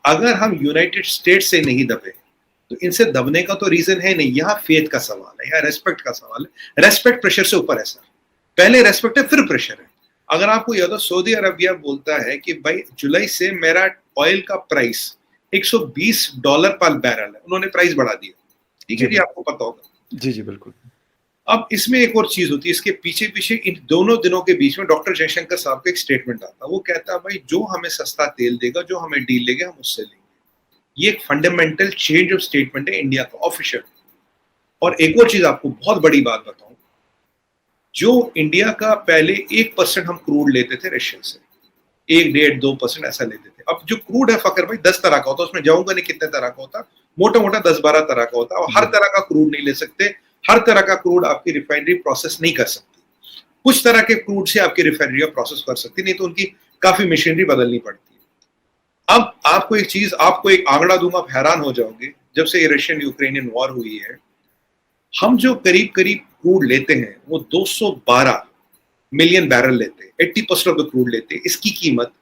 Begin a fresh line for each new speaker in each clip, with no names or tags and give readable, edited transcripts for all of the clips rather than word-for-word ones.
अगर हम United state से नहीं दबे तो इनसे दबने का तो रीजन है नहीं। यहाँ फेथ का सवाल है, यहाँ रेस्पेक्ट का सवाल है। रेस्पेक्ट प्रेशर से ऊपर है सर, पहले रेस्पेक्ट है फिर प्रेशर है। अगर आपको याद हो, सऊदी अरबिया बोलता है कि भाई जुलाई से मेरा ऑयल का प्राइस $120 पर बैरल है, उन्होंने प्राइस बढ़ा दिया। ठीक है जी, आपको पता होगा।
जी जी बिल्कुल।
अब इसमें एक और चीज होती है, इसके पीछे पीछे इन दोनों दिनों के बीच में डॉक्टर जयशंकर साहब का एक स्टेटमेंट आता है। वो कहता है भाई जो हमें सस्ता तेल देगा, जो हमें डील लेगा, हम उससे लेंगे। ये एक फंडामेंटल चेंज ऑफ स्टेटमेंट है इंडिया का ऑफिशियल। और एक और चीज आपको बहुत बड़ी बात बताऊं, जो इंडिया का पहले 1% हम क्रूड लेते थे रशिया से, 1-1.5-2% ऐसा लेते थे। अब जो क्रूड है फकर भाई 10 तरह का होता है, उसमें जाऊंगा नहीं कितने तरह का होता, मोटा मोटा 10-12 तरह का होता है। और हर तरह का क्रूड नहीं ले सकते, हर तरह का क्रूड आपकी रिफाइनरी प्रोसेस नहीं कर सकती। कुछ तरह के क्रूड से आपकी रिफाइनरी प्रोसेस कर सकती, नहीं तो उनकी काफी मशीनरी बदलनी पड़ती है। अब आपको एक चीज, आपको एक आंकड़ा दूंगा, आप हैरान हो जाओगे। जब से ये रशियन यूक्रेनियन वॉर हुई है, हम जो करीब करीब क्रूड लेते हैं वो 212 मिलियन बैरल लेते हैं, 80% ऑफ द क्रूड लेते हैं। इसकी कीमत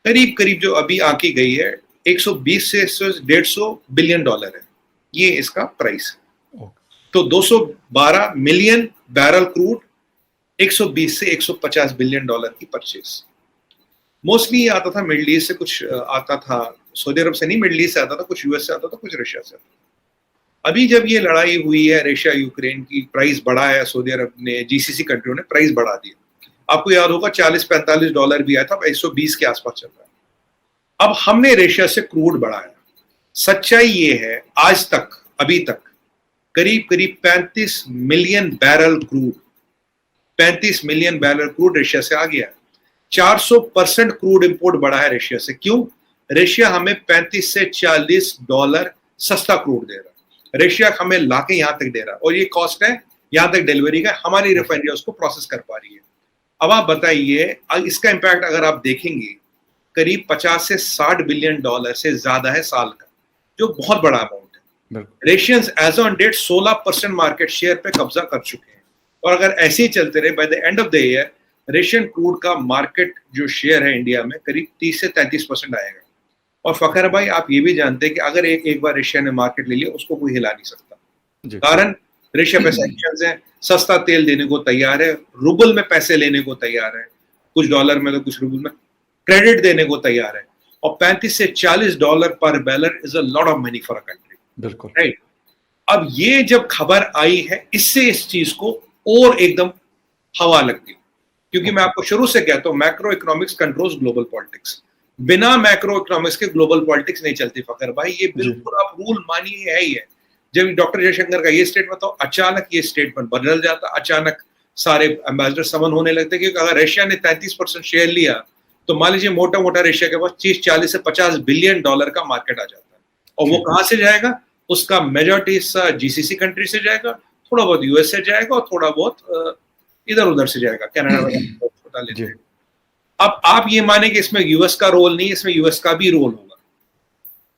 करीब करीब जो अभी आंकी गई है 120 से 150 बिलियन डॉलर है, ये इसका प्राइस है। तो 212 मिलियन बैरल क्रूड, 120 से 150 बिलियन डॉलर की परचेस। मोस्टली ये आता था मिडिल ईस्ट से, कुछ आता था सऊदी अरब से नहीं, मिडिल ईस्ट से आता था, कुछ यूएस से आता था, कुछ रशिया से आता था। अभी जब ये लड़ाई हुई है रशिया यूक्रेन की, प्राइस बढ़ा है, सऊदी अरब ने, जीसीसी कंट्रियों ने प्राइस बढ़ा दिया। आपको याद होगा $40-45 भी आया था, अब 120 के आसपास चल रहा है। अब हमने रशिया से क्रूड बढ़ाया। सच्चाई ये है, आज तक, अभी तक करीब करीब 35 million barrel crude, 35 million barrel crude Russia से आ गया। 400% क्रूड इंपोर्ट बढ़ा है रशिया से। क्यों? रशिया हमें 35 से $40 सस्ता क्रूड दे रहा है, रशिया हमें लाके यहां तक दे रहा है, और ये कॉस्ट है यहां तक डिलीवरी का, हमारी रिफाइनरी उसको प्रोसेस कर पा रही है। अब आप बताइए, इसका इंपैक्ट अगर आप देखेंगे करीब 50 से 60 बिलियन डॉलर से ज्यादा है साल का, जो बहुत बड़ा अमाउंट है। Russians as on date 16% market share पे कब्जा कर चुके हैं, और अगर ऐसे ही चलते रहे, by the end of the year Russian crude का मार्केट जो शेयर है इंडिया में करीब 30 से 33% आएगा। और फखर भाई आप ये भी जानते हैं कि अगर एक बार रशिया ने मार्केट ले लिया, उसको कोई हिला नहीं सकता। कारण रशिया पे सैंक्शंस हैं, सस्ता तेल देने को तैयार है, रूबल में पैसे लेने को तैयार है, कुछ डॉलर में तो कुछ रूबल में क्रेडिट देने को तैयार है। और $35 से $40 पर barrel is a lot of money for a country.
बिल्कुल
राइट। अब ये जब खबर आई है, इससे इस चीज को और एकदम हवा लग गई, क्योंकि मैं आपको शुरू से कहता हूं macro economics controls global politics. बिना मैक्रो इकोनॉमिक्स के ग्लोबल पॉलिटिक्स नहीं चलती फकर भाई, ये बिल्कुल आप रूल मानिए है ही है। जब डॉक्टर जयशंकर का ये स्टेटमेंट था, अचानक ये स्टेटमेंट बदल जाता, अचानक सारे एम्बेसडर समन होने लगते, क्योंकि अगर रशिया ने 33% शेयर लिया तो मान लीजिए मोटा मोटा रशिया के पास 40 से 50 बिलियन डॉलर का मार्केट आ जाता है। और वो कहां से जाएगा? उसका मेजॉरिटी हिस्सा जीसीसी कंट्री से जाएगा, थोड़ा बहुत यूएस से जाएगा, और थोड़ा बहुत इधर उधर से जाएगा, कनाडा वगैरह छोटा लेते हैं। अब आप ये माने कि इसमें यूएस का रोल नहीं, इसमें यूएस का भी रोल होगा।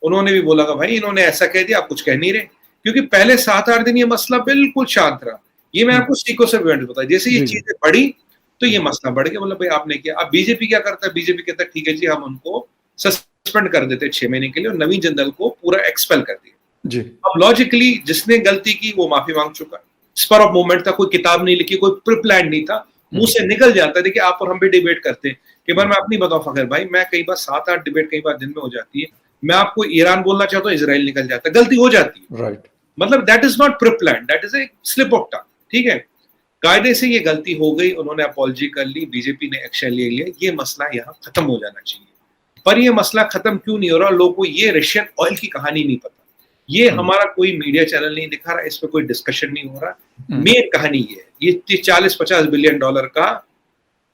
उन्होंने भी बोला कि भाई इन्होंने ऐसा कह दिया, आप कुछ कह नहीं रहे, क्योंकि पहले 7-8 दिन ये मसला बिल्कुल शांत रहा। ये मैं आपको सीक्वेंस ऑफ इवेंट्स बताया, जैसे ये चीजें बढ़ी तो ये मसला बढ़ गया। मतलब भाई आपने किया। अब बीजेपी क्या करता है? बीजेपी कहता है ठीक है जी, हम उनको सस्पेंड कर देते 6 महीने के लिए, और नवीन जिंदल को पूरा एक्सपेल कर दिया जी। अब लॉजिकली जिसने गलती की वो माफी मांग चुका, स्पर ऑफ मोमेंट था, कोई किताब नहीं लिखी, कोई प्री प्लान नहीं था, मुंह से निकल जाता है। देखिए आप और हम भी डिबेट करते हैं, कई बार मैं अपनी बताऊं फखर भाई, मैं कई बार 7-8 डिबेट कई बार दिन में हो जाती है, मैं आपको ईरान बोलना चाहता हूँ, इजराइल निकल जाता है, गलती हो जाती है। राइट। मतलब that is not pre plan, that is a slip of tongue. ठीक है, कायदे से ये गलती हो गई, उन्होंने अपॉलजी कर ली, बीजेपी ने एक्शन ले लिया, ये मसला यहाँ खत्म हो जाना चाहिए। पर ये मसला खत्म क्यों नहीं हो रहा? लोगों को ये रशियन ऑयल की कहानी नहीं पता, ये हमारा कोई मीडिया चैनल नहीं दिखा रहा, इस पर कोई डिस्कशन नहीं हो रहा। मेन कहानी ये 40-50 बिलियन डॉलर का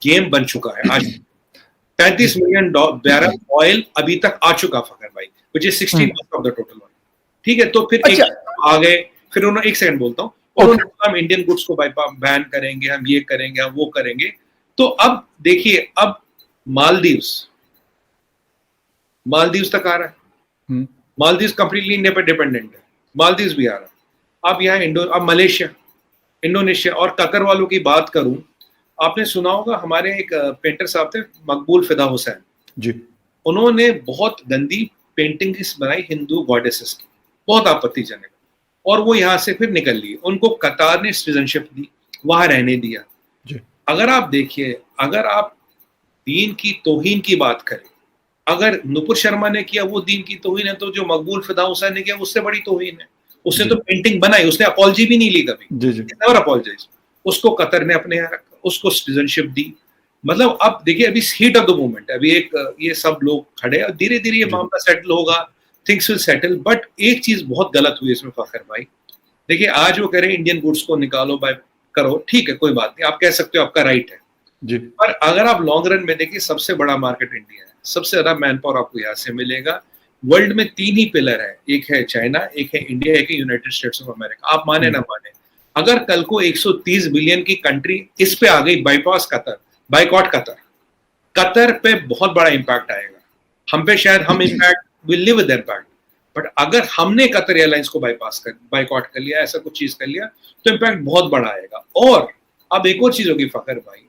गेम बन चुका है आज। 35 मिलियन बैरल ऑयल अभी तक आ चुका फकर भाई, which is 60% of the total oil. ठीक है, तो फिर आ गए, फिर उन्होंने, एक सेकंड बोलता हूँ, उन्होंने बोला हम इंडियन गुड्स को बैन करेंगे, हम ये करेंगे, हम वो करेंगे। तो अब देखिए, अब मालदीव्स तक आ रहा है, मालदीव्स कंप्लीटली इंडिया पर डिपेंडेंट है, मालदीव्स भी आ रहा है। अब यहाँ अब मलेशिया, इंडोनेशिया और कतर वालों की बात करूं, आपने सुना होगा हमारे एक पेंटर साहब थे, मकबूल फिदा हुसैन जी, उन्होंने बहुत गंदी पेंटिंग्स बनाई हिंदू गॉडेसेस की, बहुत आपत्तिजनक, और वो यहाँ से फिर निकल लिए। उनको कतार ने सिटीजनशिप दी, वहां रहने दिया
जी।
अगर आप देखिए, अगर आप दीन की तौहीन की बात करें, अगर नुपुर शर्मा ने किया वो दीन की तौहीन है, तो जो मकबूल फिदा हुसैन ने किया उससे बड़ी तौहीन है। उसने तो पेंटिंग बनाई, उसने अपॉलजी भी नहीं ली कभी, नेवर अपॉलजाइज। उसको कतर ने अपने यहाँ रखा, उसको सिटीजनशिप दी। मतलब अब देखिए, अभी हीट ऑफ द मोमेंट, अभी एक ये सब लोग खड़े और धीरे धीरे ये मामला सेटल होगा, थिंग्स विल सेटल। बट एक चीज बहुत गलत हुई इसमें फखर भाई, देखिए आज वो कह रहे हैं इंडियन गुड्स को निकालो, बाय करो, ठीक है कोई बात नहीं, आप कह सकते हो, आपका राइट है
जी।
पर अगर आप लॉन्ग रन में देखिए, सबसे बड़ा मार्केट इंडिया है, सबसे ज्यादा मैन पावर आपको यहाँ से मिलेगा। वर्ल्ड में 3 ही पिलर है, एक है चाइना, एक है इंडिया, एक है यूनाइटेड स्टेट्स ऑफ अमेरिका। आप माने ना माने, अगर कल को 130 बिलियन की कंट्री इस पे आ गई, bypass Qatar, boycott Qatar, Qatar पे बहुत बड़ा इंपैक्ट आएगा। हम पे शायद हम impact will live with impact, but अगर हमने कतर एयरलाइंस को बाइकॉट कर लिया, ऐसा कुछ चीज कर लिया, तो इंपैक्ट बहुत बड़ा आएगा। और अब एक और चीज होगी फखर भाई,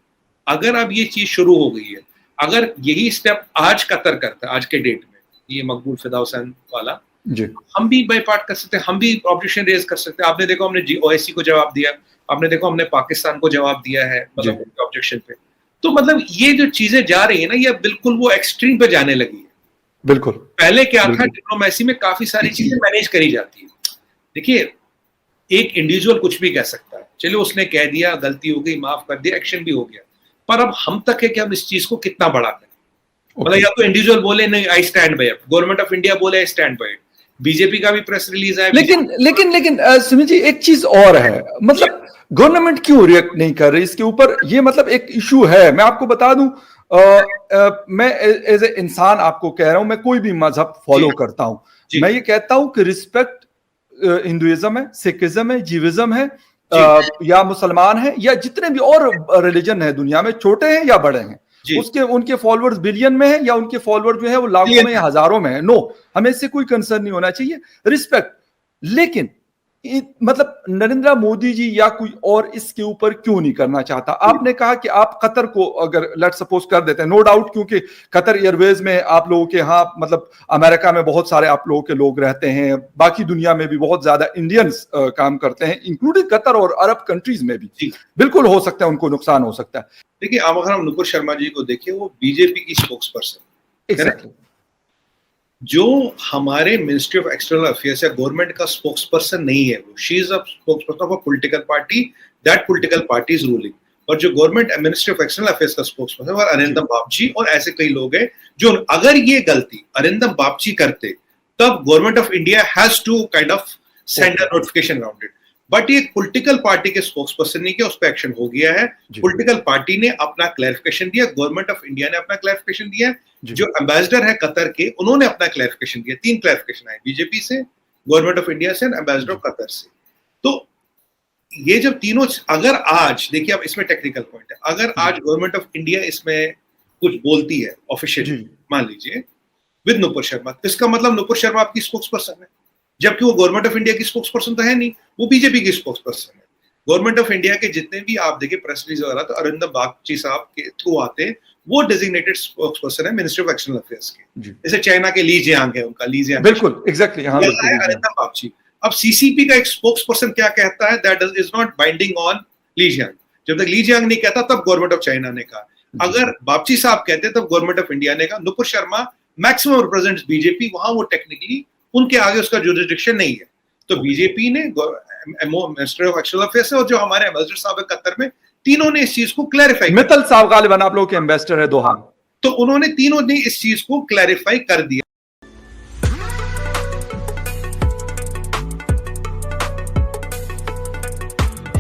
अगर अब ये चीज शुरू हो गई है, अगर यही स्टेप आज कतर करता है, आज के डेट में, ये मकबूल फिदा हुसैन वाला
जी,
हम भी बाइपार्ट कर सकते हैं, हम भी ऑब्जेक्शन रेज कर सकते हैं। आपने देखो हमने ओआईसी को जवाब दिया, आपने देखो हमने पाकिस्तान को जवाब दिया है, मतलब ऑब्जेक्शन पे। तो मतलब ये जो चीजें जा रही है ना, ये बिल्कुल वो एक्सट्रीम पे जाने लगी है।
बिल्कुल।
पहले क्या था, डिप्लोमेसी में काफी सारी चीजें मैनेज करी जाती है। देखिए, एक इंडिविजुअल कुछ भी कह सकता है, चलो उसने कह दिया, गलती हो गई, माफ कर दिया, एक्शन भी हो गया, पर अब हम तक है कि हम इस चीज को कितना बड़ा करें। मतलब या तो इंडिविजुअल बोले नहीं I stand by it, government of India बोले I stand by it, BJP का भी प्रेस रिलीज है।
लेकिन सुमित जी, एक चीज और है, मतलब गवर्नमेंट क्यों रिएक्ट नहीं कर रही इसके ऊपर? ये मतलब एक इशू है। मैं आपको बता दूं, मैं एज ए इंसान आपको कह रहा हूं, मैं कोई भी मजहब फॉलो करता हूं, मैं ये कहता हूं कि रिस्पेक्ट हिंदुइज्म है, सिखिज्म है, जीविज्म है, या मुसलमान है, या जितने भी और रिलीजन है दुनिया में, छोटे हैं या बड़े हैं, उसके उनके फॉलोअर्स बिलियन में है या उनके फॉलोअर जो है वो लाखों में या हजारों में है, नो, हमें इससे कोई कंसर्न नहीं होना चाहिए, रिस्पेक्ट। लेकिन मतलब नरेंद्र मोदी जी या कोई और इसके ऊपर क्यों नहीं करना चाहता? आपने कहा कि आप कतर को अगर लेट सपोज कर देते हैं, नो डाउट, क्योंकि कतर एयरवेज में आप लोगों के यहाँ, मतलब अमेरिका में बहुत सारे आप लोगों के लोग रहते हैं, बाकी दुनिया में भी बहुत ज्यादा इंडियंस काम करते हैं, इंक्लूडिंग कतर और अरब कंट्रीज में भी बिल्कुल हो सकता है उनको नुकसान हो सकता है।
देखिए, अब अगर हम नुपुर शर्मा जी को देखिए, वो बीजेपी की स्पोक्स पर्सन,
एग्जैक्टली,
जो हमारे मिनिस्ट्री ऑफ एक्सटर्नल अफेयर्स या गवर्नमेंट का स्पोक्स पर्सन नहीं है, वो she is a spokes person of a political party, that political party is ruling. और जो government ministry of external affairs का स्पोक्स पर्सन है अरिंदम बागची, और ऐसे कई लोग हैं जो, अगर ये गलती अरिंदम बागची करते, तब government of India has to kind of send a notification around it. But ये पॉलिटिकल पार्टी के स्पोक्स पर्सन नहीं किया, उस पर एक्शन हो गया है। पॉलिटिकल पार्टी ने अपना क्लैरिफिकेशन दिया, गवर्नमेंट ऑफ इंडिया ने अपना क्लैरिफिकेशन दिया, जो एम्बेसडर है कतर के, उन्होंने अपना क्लैरिफिकेशन दिया। 3 क्लैरिफिकेशन आए, बीजेपी से, गवर्नमेंट ऑफ इंडिया से, एम्बेसडर ऑफ कतर से। तो ये जब तीनों, अगर आज देखिए, अब इसमें टेक्निकल पॉइंट है, अगर आज गवर्नमेंट ऑफ इंडिया इसमें कुछ बोलती है ऑफिशियली, मान लीजिए विद नुपुर शर्मा, तो इसका मतलब नुपुर शर्मा आपकी स्पोक्स पर्सन है, जबकि वो गवर्नमेंट ऑफ इंडिया की स्पोक्स पर्सन तो है नहीं, वो बीजेपी की स्पोक्स पर्सन है। गवर्नमेंट ऑफ इंडिया के जितने भी आप देखिए प्रेस रिलीज वगैरह, तो अरिंदम बागची साहब के थ्रू आते हैं, वो डेजिग्नेटेड स्पोक्स पर्सन है मिनिस्ट्री ऑफ एक्सटर्नल अफेयर्स के। जैसे चाइना के ली जियांग है, उनका ली जियांग, बिल्कुल एग्जैक्टली, अरिंदम बागची। अब सीसीपी का एक स्पोक्स पर्सन क्या कहता है, that is not binding on Li Jiang. जब तक ली जियांग नहीं कहता, तब गवर्नमेंट ऑफ चाइना ने कहा। अगर बागची साहब कहते, तब गवर्नमेंट ऑफ इंडिया ने कहा। Nupur Sharma maximum represents BJP, वहां वो टेक्निकली उनके आगे उसका जुरिसडिक्शन नहीं है। तो बीजेपी ने, मिनिस्ट्री ऑफ एक्सटर्नल अफेयर्स और जो हमारे एम्बेसडर साहब है कतर में, तीनों ने इस चीज को क्लैरिफाई,
मित्तल साहब गालिबन आप लोग के एम्बेसडर है दोहा,
तो उन्होंने तीनों ने इस चीज को क्लैरिफाई कर दिया।